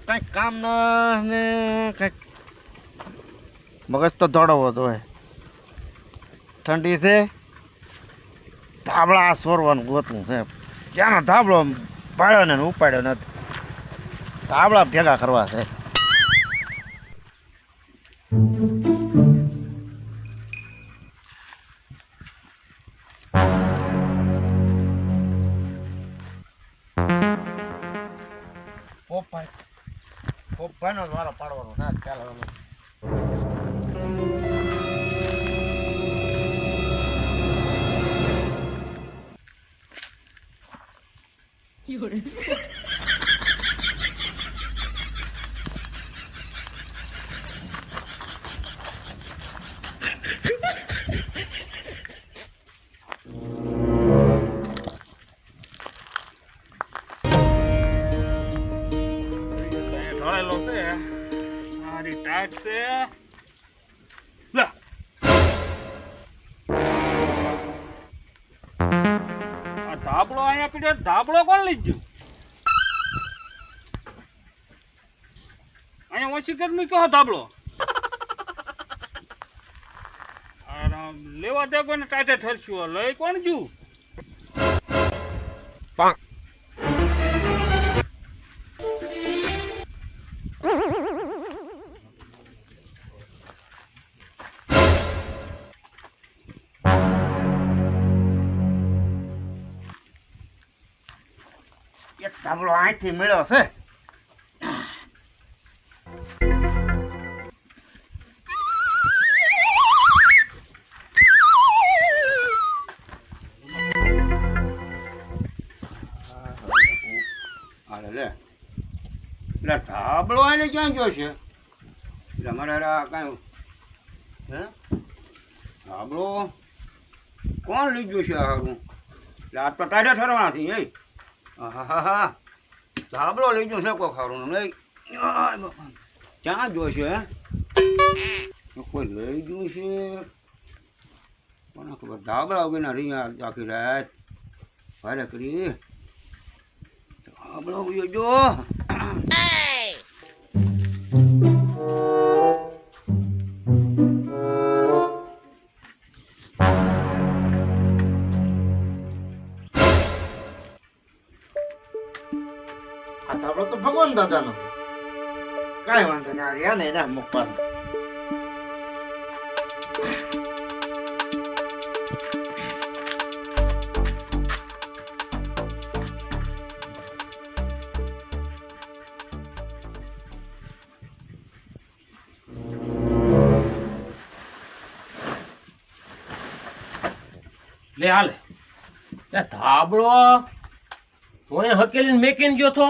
કંઈક કામ ના ને કંઈક મગજ તો દોડવો તો હોય. ઠંડી છે, ધાબળા સોરવાનું ગોતવું છે. ત્યાંનો ધાબળો પાડ્યો ને ઉપાડ્યો નથી, ધાબળા ભેગા કરવા છે. પોપાઈનો જ વારો પાડવાનો થાય. ચાલો ધાબળો અહીંયા પીડે, ધાબળો કોણ લઈ ગયું? અહીંયા ઓછી કરી મૂક્યો ધાબળો. લેવા દે કોઈને ટાઈટે ઠરશું, લઈ કોણ ગયું? એક ધાબળો અહીંથી મળ્યો છે. એટલે ધાબળો એને ક્યાં જોશે? એટલે મારે કાંઈ હે ધાબળો કોણ લઈ ગયું છે? સારું એટલે આ તો ટાઢે ઠરવાના છે. એ હા હા ધાબળો લઈ ગયો છે કોઈ ખારું નહીં. ક્યાં જોશે? હે કોઈ લઈ ગયું છે કોને ખબર? ધાબળા વગરના રહ્યા આખી રાત ભારે કરી. ધાબળો જો આ ધાબળો તો ભગવાન દાદાનો. કાંઈ વાંધો નહીં, રહ્યા ને એને મૂકવાનું. લે હાલે ધાબળો હું હકેલીને મેકીને ગયો તો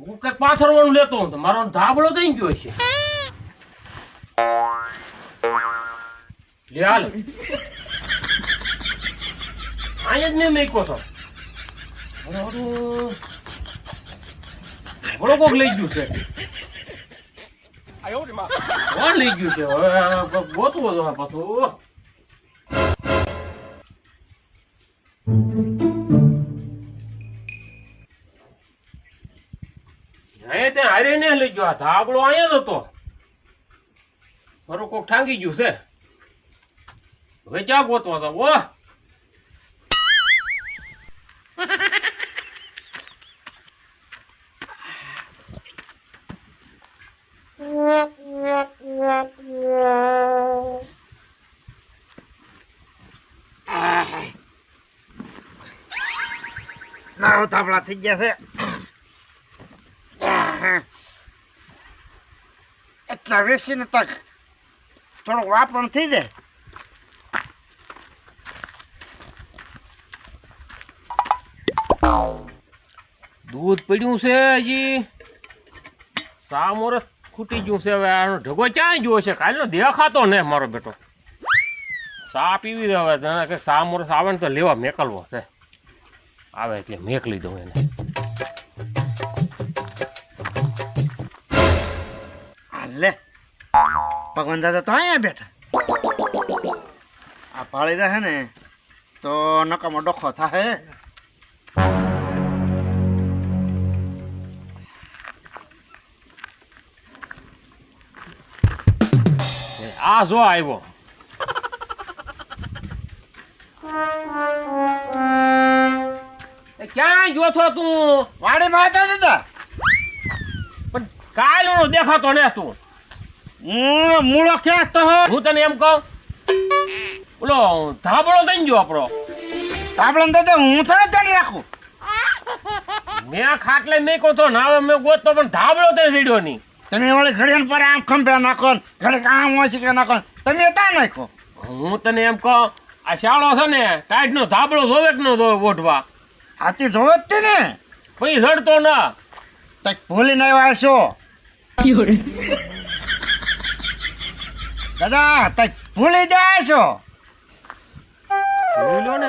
હું કઈક પાથરવાનું લેતો હું તો મારો ધાબળો દઈ ગયો છે. લે હાલે અહીંયા જ મેં મેક્યો તો ધાબળો કોક લઈ ગયું છે. કોણ લઈ ગયું છે? હવે ગોતવો તો પાછું. હારે ને લઈ ગયો. ધાબળો અહીંયા જ હતો, મારું કોક ઠાંગી ગયું છે. હવે ક્યાં ગોતવા હતા? ઓ ના ધાબળા થઈ ગયા છે. એટલા વેસીને તક થોડુંક વાપરણ થઈ જાય. દૂધ પડ્યું છે હજી, સામોરસ ખૂટી ગયું છે. હવે આનો ઢગો ક્યાં ગયો છે? કાલનો દેખાતો ને મારો બેટો. સા પીવી હવે કે સામોરસ આવે ને તો લેવા મેકલવો છે. આવે એટલે મેકલી દઉં એને. લે ભગવાન દાદા તો અહીંયા બેઠા. આ પાળી રહે ને તો નકામો ડોખો થાય. આ જો આવ્યો. એ ક્યાં ગયો છો તું? વાડીમાં હતા દાદા. પણ કાલનો દેખાતો ને તું. હું મૂળો ક્યાં તો હું તને એમ કહું, ઓલો ધાબળો થઈ ગયો આપણો. તાબડન દાદા હું થોડે ધ્યાન રાખું. મેં ખાટલે મેકો તો નાવે મેં ગોતતો પણ ધાબળો થઈ જડ્યો નહીં. તમે વળી ઘડીને પર આમ ખંભે નાખો ને ઘડીક આમ ઓછી નાખો ને તમે ત્યાં નાખો. હું તને એમ કહું, આ શાળો છે ને ટાઈટ નો ધાબળો જોવે કે ન જોવે ઓઢવા? હાથી જોવે જ તે ને. પછી જડતો ના. તક ભૂલીને આવ્યા છો દાદા, તક ભૂલી જાય છો. ભૂલ્યો ને.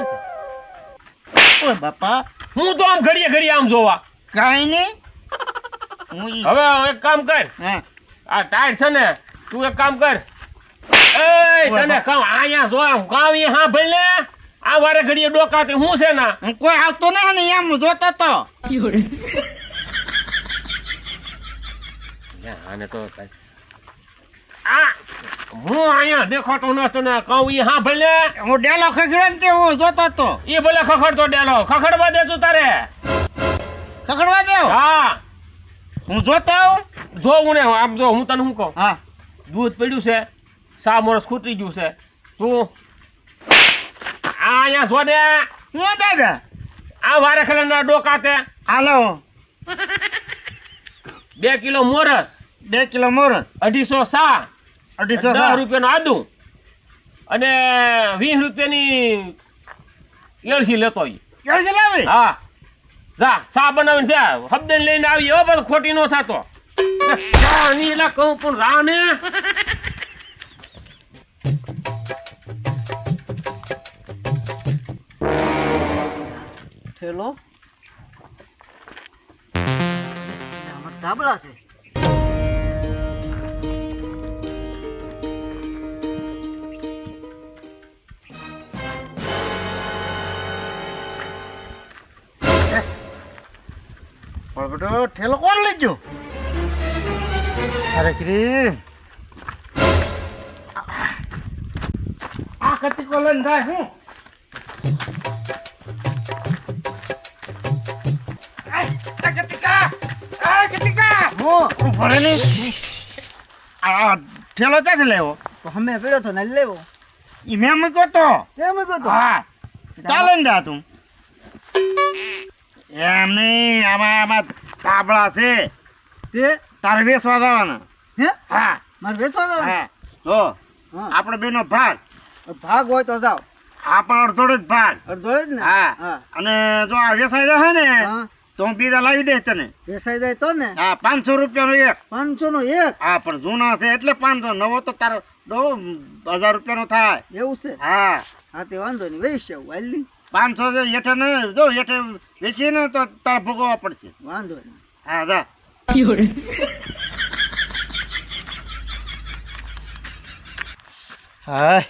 ઓય બાપા, હું તો આમ ઘડીએ ઘડીએ આમ જોવા. કાંઈ નહીં. હું હવે એક કામ કર, હા આ ટાઈટ છે ને તું એક કામ કર. એ તને કામ અહીંયા જો કામ અહીંયા હા ભાઈ લે. આ વારે ઘડીએ ડોકાતી હું છે ના. હું કોઈ આવતો નહીં ને એમ જોતો તો. આને તો આ હું અહીંયા દેખાતો નતો ને કહું ઈ હા ભાઈ લે. હું ડેલો ખખડ્યો ને તે હું જોતો તો. ઈ ભલે ખખડતો ડેલો ખખડવા દે તું તારે. ખખડવા દેવ. હા હું જોતો આવું. જોવું ને આમ જો હું તને શું કહું, હા દૂધ પડ્યું છે, સા મોરસ ખૂટી ગયું છે, તું આ અહીંયા જો ને હું દાદા. આ વારે ખલેના ડોકાતે હાલો 2 કિલો મોરસ, 2 કિલો મોરસ, 250 સા, 250 10 રૂપિયાનું આદુ અને 20 રૂપિયાની એળસી લેતો ઈ. કેવી લાવી. હા જા સા બનાવીને જા શબ્દ લઈને આવી. હવે બધું ખોટી નો થતો. એટલે કહું પણ જા ને. ઠેલો આમાં ધાબળા છે. પણ બેટો ઠેલો કોણ લઈ ગયો? અરે ક્રી આ કતી કો લઈને જાય હું. ભરે નહીં. આ ઠેલો ક્યાંથી લેવો? તો અમે પીડ્યો તો ને લેવો. ઈ મેં મૂક્યો તો. કેમ ગયો તો? હા ચાલે ને જા તું. એમ નહીં, આમાં તાબડા છે તે તારે વેચવા જવાના. હે હા મારે વેચવા જવાનું? હા જો હા. આપણે બેનો ભાગ, ભાગ હોય તો જાવ. આપણ અડધોડો જ ભાગ. અડધો જ ને. હા હા અને જો આ વેચાઈ જશે ને હા. તો હું બીજા લાવી દઈશ તને. વેચાઈ જાય તો ને હા 500 રૂપિયાનો એક. 500 નો એક. હા પણ જૂના છે એટલે 500, નવો તો તારો 1000 રૂપિયાનો થાય. એવું છે? હા હા તે વાંધો નહીં વેચી આવું હાલી. 500 હેઠે ને જો હેઠે વેચીએ ને તો તારે ભોગવવા પડશે. વાંધો નહીં. હા જા. હા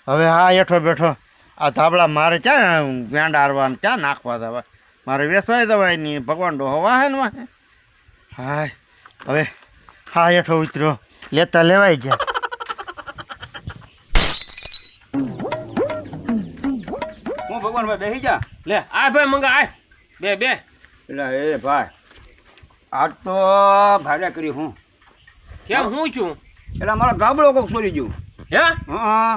હવે હા હેઠો બેઠો આ ધાબળા મારે ક્યાં વેંડારવા ને ક્યાં નાખવા દવા, મારે વેસવાય દવાય નહીં. ભગવાન ડોહો વાહે ને વાહે. હા હવે હા હેઠો ઉતર્યો, લેતા લેવાઈ ગયા. હું ભગવાનભાઈ બેસી જા. લે આ ભાઈ મંગા આય બે એટલે એ ભાઈ આજ તો ભાડે કરી હું. કેમ હું છું? એટલે મારો ગાબડો કોક ચોરી ગયું. હે હા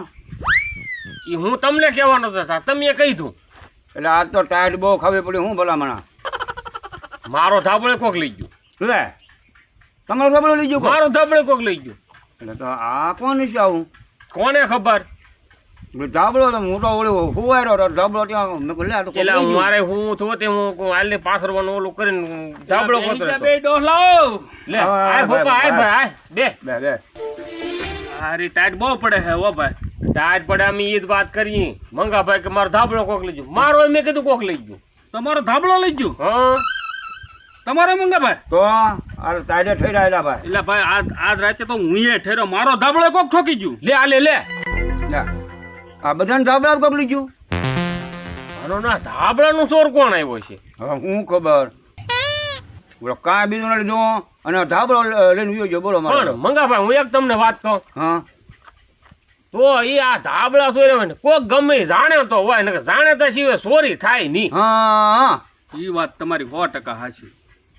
ઈ હું તમને કહેવાનો હતા, તમે કહી દઉં. એટલે આજ તો ટાઈટ બહુ ખાવી પડી. હું ભલામણા મારો ધાબળે કોક લઈ ગયું. લે તમારો ગાબડો લઈ ગયો કોક? મારો ધાબળે કોક લઈ ગયું. એટલે તો આ કોણ છે આવું? કોને ખબર? ધાબળો તો હું તો ઓળ્યો હુવાયરો તો ધાબળો ત્યાં મેં કહ્યું લે આ તો કોક એટલે લઈ ગયું. મારે હું થોતે હું હાલને પાથરવાનું ઓલું કરીને ધાબળો કોતરે બે ડોલાવ. લે હા, આય ભોપા આય ભાઈ, ભાઈ આય બે. બે બે અરે ટાઈટ બહુ પડે હે ઓ ભાઈ. ટાઈટ પડે અમે ઈ જ વાત કરી મંગા ભાઈ કે મારો ધાબળો કોક લઈ ગયું. મારો મેં કીધું કોક લઈ ગયું. તમારો ધાબળો લઈ ગયો હા તમારે મંગા ભાઈ? તો આ ટાઈડે થઈ રહ્યા ભાઈ. એટલે ભાઈ આજ રાતે તો હું ઠેરો મારો ધાબળો કોક ઠોકી ગયું. લે આ લે લે આ બધાને ધાબળા કોક લઈ ગયું. આનો ના ધાબળાનો ચોર કોણ આવ્યો છે? હવે હું ખબર. બોલો કાંઈ બીજું નથી લીધું અને ધાબળો લઈને ઉયો ગયો બોલો પણ મારો મંગાભાઈ હું એક તમને વાત કહું હા તો એ આ ધાબળા ચોર્યા હોય ને કોક ગમે ઈ જાણે તો હોય ને જાણે તો સિવાય ચોરી થાય નહીં હા હા એ વાત તમારી 100% સાચી.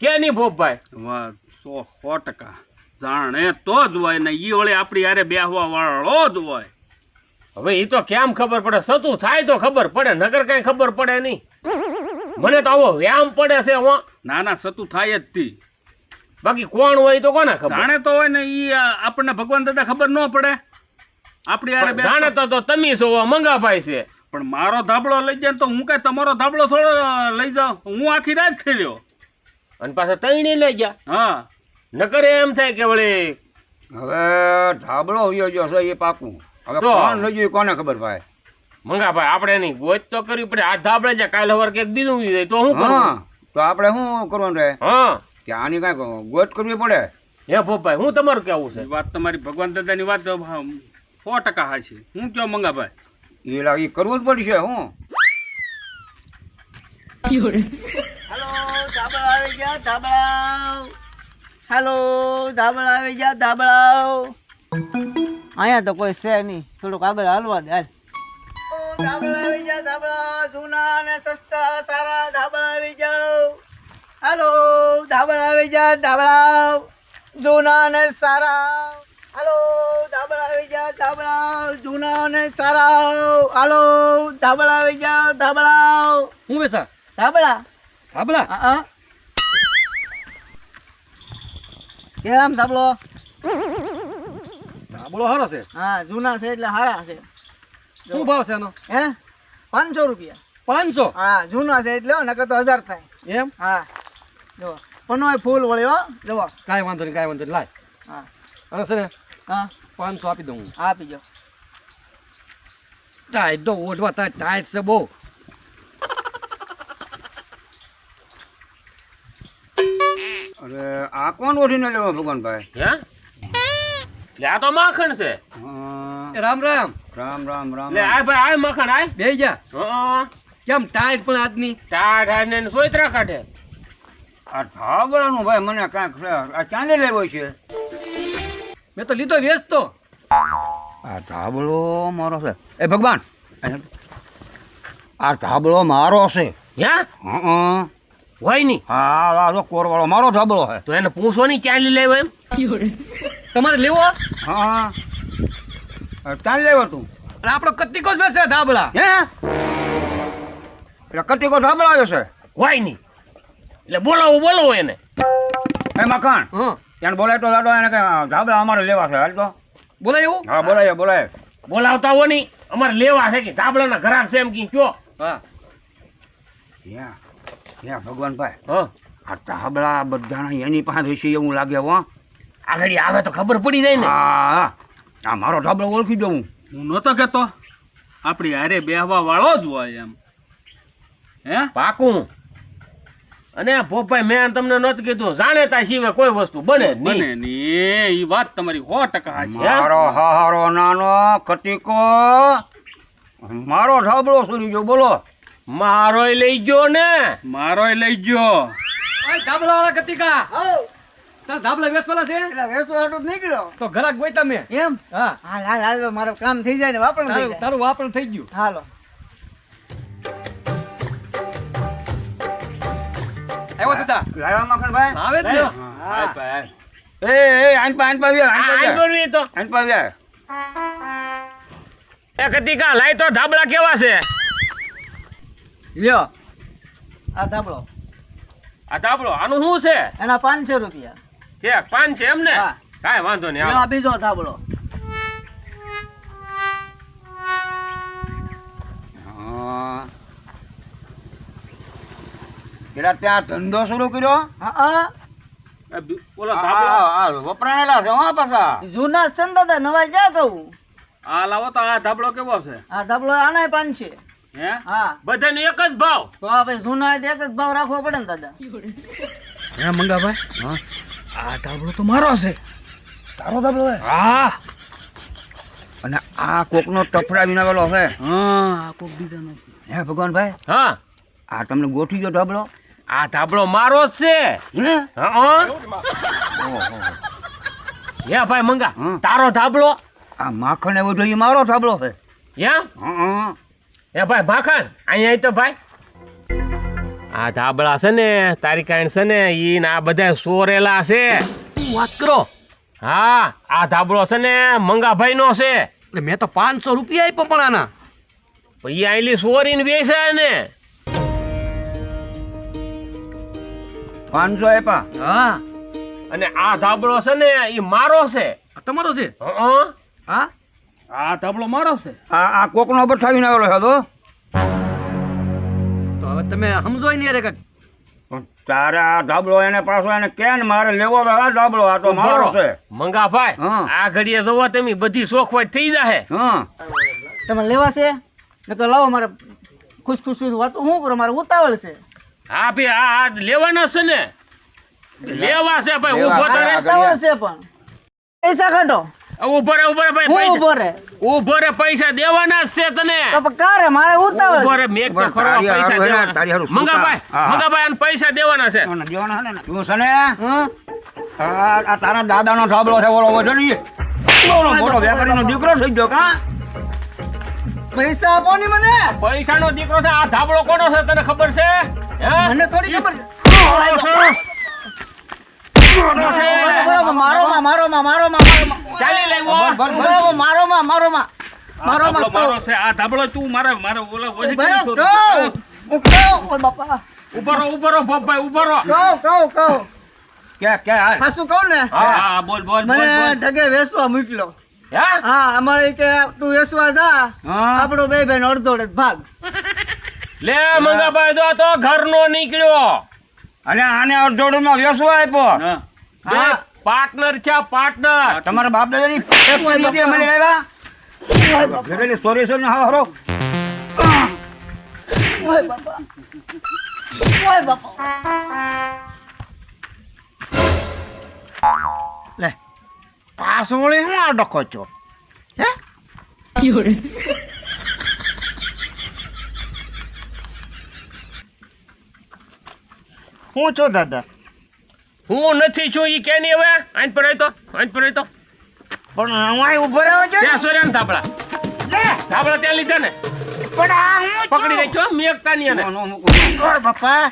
કે નહીં ભોપભાઈ વાત 100% જાણે તો જ હોય ને ઈ વળી આપણી યારે બેહવા વાળો જ હોય. હવે એ તો કેમ ખબર પડે સતું થાય તો ખબર પડે નગર કઈ ખબર પડે નહીં મને તો આવો વ્યામ પડે છે હો નાના સતું થાય જ તી. બાકી કોણ હોય તો કોને ખબર જાણે તો હોય ને ઈ આપણને ભગવાન દાદા ખબર ન પડે. આપણી યારે પણ જાણે તો તમે છો મંગાભાઈ છે પણ મારો ધાબળો લઈ જાય તો હું કઈ તમારો ધાબળો થોડો લઈ જાઉં. હું આખી રાત ખેલ્યો. અને પાછા તૈણી લઈ ગયા હા નકર એમ થાય કે વળી હવે ધાબળો ઉયો ગયો છે એ પાકું હવે તો. કોણ લઈ ગયું કોને ખબર ભાઈ મંગાભાઈ આપણે એની ગોચ તો કરવી પડે આ ધાબળે જાય કાલે હવાર કે બીજું ઉઈ જાય તો શું કરવું હા તો આપણે શું કરવાનું રહે હા કે આની કાંઈક ગોત કરવી પડે હે ભોપભાઈ હું તમારું કેવું છે એ વાત તમારી ભગવાન દાદાની વાત 100% સાચી. હું કયો મંગાભાઈ એ લાગી કરવું જ પડશે હું હાલો ધાબળા આવી ગયા ધાબળા હાલો ધાબળા આવી ગયા ધાબળા અહીંયા તો કોઈ છે નહીં થોડુંક આગળ હાલવા દે હાલ ધાબળા આવી ગયા ધાબળા જૂના અને સસ્તા સારા ધાબળા આવી જાઓ હાલો ધાબળા આવી ગયા ધાબળા જૂના અને સારા હાલો ધાબળા આવી ગયા ધાબળા જૂના અને સારા હાલો ધાબળા આવી ગયા ધાબળા હું બેસા ધાબળા થાબલા હા કેમ ધાબળો થાબલો હારો છે હા જૂના છે એટલે હારા છે શું ભાવ છે એનો હે 500 રૂપિયા 500 હા જૂના છે એટલે નકર તો 1000 થાય એમ હા જો પનોય ફૂલ વળ્યો જુઓ કાંઈ વાંધો નહીં લાય હા અને છે ને હા 500 આપી દઉં હું આપી જો ટાઈટ તો ઓઢવા તા ટાઈટ છે બહુ અરે આ કોણ ઓઢીને લેવો ભગવાનભાઈ હે લે આ તો માખણ છે હા, એ રામ રામ રામ રામ રામ લે આ ભાઈ આ માખણ આય બે જા હા કેમ ટાઈટ પણ આજની ચાર ને સોયત્રા કાઢે આ ધાબળાનું ભાઈ મને કાંઈક આ ચાંદે લેવો છે મેં તો લીધો વેચતો આ ધાબળો મારો છે એ ભગવાન આ ધાબળો મારો છે હે હા હોય નહીં હા આ કોરવાળો મારો ધાબળો છે તો એને પૂછો નહીં ચાલી લેવો એમ તમારે લેવો હા ચાંદ લેવો તું અને આપણો કત્તિકો જ બેસે ધાબળા હે એટલે કટીકો ધાબળો આવ્યો છે હોય નહીં એટલે બોલાવો એને એ મકાન હા એને બોલાય તો દાદો એને કઈ ધાબળા અમારે લેવા છે હાલ તો બોલાય એવું હા બોલાય બોલાય બોલાવતા હો નહીં અમારે લેવા છે કે ધાબળાના ઘરાક છે એમ કી કયો હા ત્યાં ભગવાનભાઈ હા આ ધાબળા બધાના એની પાસે છે એવું લાગે હો આગળ આવે તો ખબર પડી જાય ને હા આ મારો ધાબળો ઓળખી દઉં હું નહોતો કહેતો આપણી હારે બેહવા વાળો જ હોય એમ. હે પાકું અને પોપાઈ મેં તમને નહોતું કીધું જાણેતા સિવાય કોઈ વસ્તુ બને જ બને નહીં ને એ વાત તમારી 100% સાચી. મારો હારો નાનો કટીકો મારો ધાબળો સુરી ગયો બોલો મારોય લઈ ગયો ને મારોય લઈ ગયો. ઓય ધાબળા વાળા કત્તિકા તાર ધાબળા વેચવાના છે એટલે વેસવાટો જ નીકળ્યો તો ઘરાક ગોઈ તમે એમ હા હાલ હાલ હાલ મારું કામ થઈ જાય ને વાપરણ થઈ તારું જાય તારું વાપરણ થઈ ગયું હાલો આવ્યો તું લાવ્યા મખણભાઈ આવે જ ને લાયો. હા. હાય ભાઈ. એ આઈન પા આ આઈ બોલવી તો આઈન પા એ કતિકા લાય તો ધાબળા કેવા છે લ્યો આ ધાબળો આ ધાબળો આનું શું છે એના 500 રૂપિયા ચેક 5 છે એમ ને હા. કાંઈ વાંધો નહીં લ્યો હાલો. આ બીજો ધાબળો હા પેલા ત્યાં ધંધો શરૂ કર્યો હા ઓલો ધાબળો વપરાણેલા છે હા પાછા જૂના છે ને દાદા નવા ક્યાં કહું આ લાવો તો આ ધાબળો કેવો છે આ ધાબળો આના 500 હે હા બધાનો એક જ ભાવ તો આ ભાઈ જૂના હોય તો એક જ ભાવ રાખવો પડે ને દાદા હે મંગાભાઈ હા આ ધાબળો તો મારો છે તારો ધાબળો હે હા અને આ કોકનો ટફડા વિનાવેલો છે હા કોક બીજાનો હે ભગવાનભાઈ હા આ તમને ગોઠવી ગયો ધાબળો આ ધાબળો મારો જ છે હે હા હે ભાઈ મંગા હં. તારો ધાબળો આ માખણ એવો જોઈએ મારો ધાબળો છે એમ હં. હે ભાઈ માખણ અહીંયા આય તો ભાઈ આ ધાબળા છે ને તારી કાંઈ છે ને ઈ ને આ બધા સોરેલા છે વાત કરો હા આ ધાબળો છે ને મંગાભાઈ નો છે એટલે મેં તો 500 રૂપિયા આપ્યા પણ આના પણ ઈ આઈલી સોરીને વેચે ને 500 આપ્યા હા અને આ ધાબળો છે ને ઈ મારો છે આ તમારો છે હં. હા આ ધાબળો મારો છે આ કોકનો બઠાવીને આવેલો છે તો તો હવે તમે સમજો ને યાર કાંઈક. પણ તારે આ ધાબળો એને પાછો એને કેન મારે લેવો તો આ ધાબળો આ તો મારો છે મંગાભાઈ હં. આ ઘડીએ જોવો તમે બધી શોખવટ થઈ જાહે હા તમે લેવા છે મેં કહ્યું લાવો મારે ખુશ ખુશ વાતો શું કરો મારે ઉતાવળ છે હા ભાઈ આ લેવાના છે ને લેવા છે ભાઈ લેવા. ઉભો મારે રહે ઉતાવળ છે પણ પૈસા કાઢો ઉભો રહે ભાઈ હું પૈસા ઉભો રે ઉભો રે પૈસા દેવાના જ છે તને તો પણ કારે મારે ઉતાવળ ઉભો છે. રે મેક તો પણ ખરો તારી પૈસા હારું દેવાના તારી હારું મંગાભાઈ હા, હા. મંગાભાઈ આને પૈસા દેવાના છે તું છે ને હં? આ તારા દાદાનો ધાબળો છે ઓલો હોય છે ને ઈ. બોલો મોટો વેપારીનો દીકરો થઈ ગયો કા પૈસા આપો ને મને પૈસાનો દીકરો છે આ ધાબળો કોનો છે તને ખબર છે હે મને થોડી ખબર છે કોનો છે બરાબર મારો માં ચાલી લાવ્યો બરાબર મારો માં આ ધાબળો મારો છે આ ધાબળો તું મારા ઓલા ઓછી કરી બરાબર છોડી. હું કહું ઓ બાપા ઉભો રહો ભાઈ ઉભો રહો કહું કે હાલ હાસું કહું ને હા હા બોલ બોલ બોલ મને બોલ ઢગે વેસવા મોકલો હે હા અમારે કે તું વેસવા જા હા. આપણો બે બેન અડધો અડધ ભાગ લે મંગાભાઈ જો તો ઘરનો નીકળ્યો અને આને અડધોડમાં વેસવા આપ્યો હા બે પાર્ટનર છે પાર્ટનર તમારા બાપ દાદાની એક રીતે મને આવ્યા ઘરેલી સોરી સોરી હા હરો ઓય બાપા ઓય બાપા લે પાછો વળી હું આ ડખો છો હે હું છો દાદા હું નથી છું ઈ કે નહીં હવે આઈન પર તો પણ હું ઉભો રહ્યો છે ત્યાં સોર્યા ધાબળા લે ધાબળા ત્યાં લીધા ને પણ આ હું પકડી રાખ્યો મેકતા નહીં એને નો મૂકું ઓય બાપા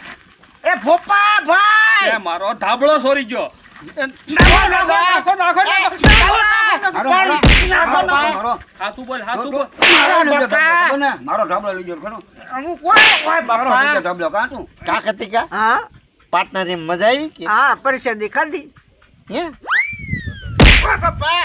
એ ફોપા ભાઈ એ મારો ધાબળો સોરી ગયો નાખો હારો, હારો. હાથું બોલ હાથું બોલ મારો ધાબળો લઈ ગયો ખરો હું કોઈ મારો બાપા બીજો ધાબળો કાં તું કાકતી કા હા પાર્ટનર એમ મજા આવી કે હા પરિષદ ખાધી હે ઓય બાપા